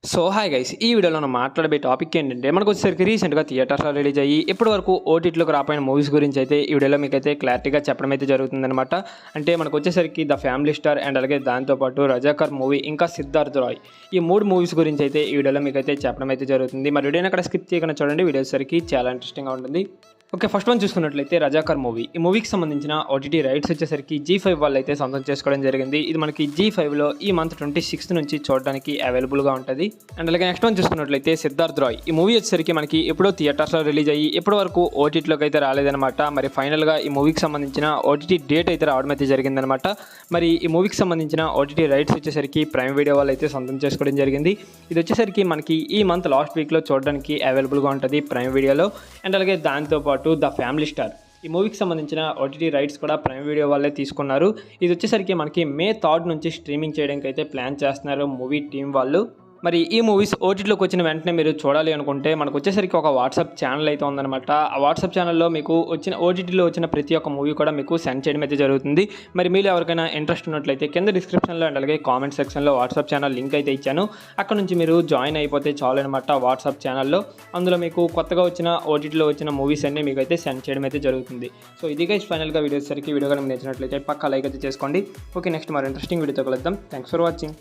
So hi guys, ఈ వీడియోలో మనం మాట్లాడే టాపిక్ ఏంటంటే మనకు వచ్చేసరికి రీసెంట్గా థియేటర్స్లో రిలీజ్ అయ్యి ఇప్పటి వరకు ఓటీటీలోకి రాపోయిన మూవీస్ గురించి అయితే ఈ వీడియోలో మీకైతే క్లారిటీగా చెప్పడం అయితే జరుగుతుందన్నమాట. అంటే మనకు వచ్చేసరికి ద ఫ్యామిలీ స్టార్ అండ్ అలాగే దాంతోపాటు రజాకర్ మూవీ ఇంకా సిద్ధార్థ్ రాయ్ ఈ 3 మూవీస్ గురించి అయితే ఈ వీడియోలో మీకైతే చెప్పడం అయితే జరుగుతుంది. మరి వీడియోని అక్కడ స్కిప్ చేయకుండా చూడండి, వీడియో వచ్చేసరికి చాలా ఇంట్రెస్టింగ్గా ఉంటుంది. ఓకే, ఫస్ట్ వన్ చూసుకున్నట్లయితే రజాకర్ మూవీ. ఈ మూవీకి సంబంధించిన ఓటీటీ రైట్స్ వచ్చేసరికి G5 వాళ్ళు అయితే సొంతం చేసుకోవడం జరిగింది. ఇది మనకి G5లో ఈ మంత్ 26th నుంచి చూడడానికి అవైలబుల్గా ఉంటుంది. అండ్ అలాగే నెక్స్ట్ వన్ చూసుకున్నట్లయితే సిద్ధార్థ్ రాయ్. ఈ మూవీ వచ్చేసరికి మనకి ఎప్పుడో థియేటర్స్లో రిలీజ్ అయ్యి ఇప్పటి వరకు ఓటీటీలోకి అయితే రాలేదన్నమాట. మరి ఫైనల్గా ఈ మూవీకి సంబంధించిన ఓటీటీ డేట్ అయితే రావడం అయితే జరిగిందనమాట. మరి ఈ మూవీకి సంబంధించిన ఓటీటీ రైట్స్ వచ్చేసరికి ప్రైమ్ వీడియో వాళ్ళు అయితే సొంతం చేసుకోవడం జరిగింది. ఇది వచ్చేసరికి మనకి ఈ మంత్ లాస్ట్ వీక్లో చూడడానికి అవైలబుల్గా ఉంటుంది ప్రైమ్ వీడియోలో. అండ్ అలాగే దాంతోపాటు ద ఫ్యామిలీ స్టార్ ఈ మూవీకి సంబంధించిన ఓటీటీ రైట్స్ కూడా ప్రైమ్ వీడియో వాళ్ళే తీసుకున్నారు. ఇది వచ్చేసరికి మనకి May 3rd నుంచి స్ట్రీమింగ్ చేయడానికి అయితే ప్లాన్ చేస్తున్నారు మూవీ టీం వాళ్ళు. మరి ఈ మూవీస్ ఓటీటీలోకి వచ్చిన వెంటనే మీరు చూడాలి అనుకుంటే మనకు వచ్చేసరికి ఒక వాట్సాప్ ఛానల్ అయితే ఉందన్నమాట. ఆ వాట్సాప్ ఛానల్లో మీకు వచ్చిన ఓటీటీలో వచ్చిన ప్రతి ఒక్క మూవీ కూడా మీకు సెండ్ చేయడం అయితే జరుగుతుంది. మరి మీరు ఎవరికైనా ఇంట్రెస్ట్ ఉన్నట్లయితే కింద డిస్క్రిప్షన్లో అండ్ అలాగే కామెంట్ సెక్షన్లో వాట్సాప్ ఛానల్ లింక్ అయితే ఇచ్చాను. అక్కడ నుంచి మీరు జాయిన్ అయిపోతే చాలు అనమాట వాట్సాప్ ఛానల్లో. అందులో మీకు కొత్తగా వచ్చిన ఓటీటీలో వచ్చిన మూవీస్ అన్నీ మీకు అయితే సెండ్ చేయడం అయితే జరుగుతుంది. సో ఇది గైస్ ఫైనల్గా వీడియో సరికి వీడియో కనుక నచ్చినట్లయితే పక్కా లైక్ అయితే చేసుకోండి. ఓకే, నెక్స్ట్ మరి ఇంట్రెస్టింగ్ వీడియోతో కలుద్దాం. Thanks for watching.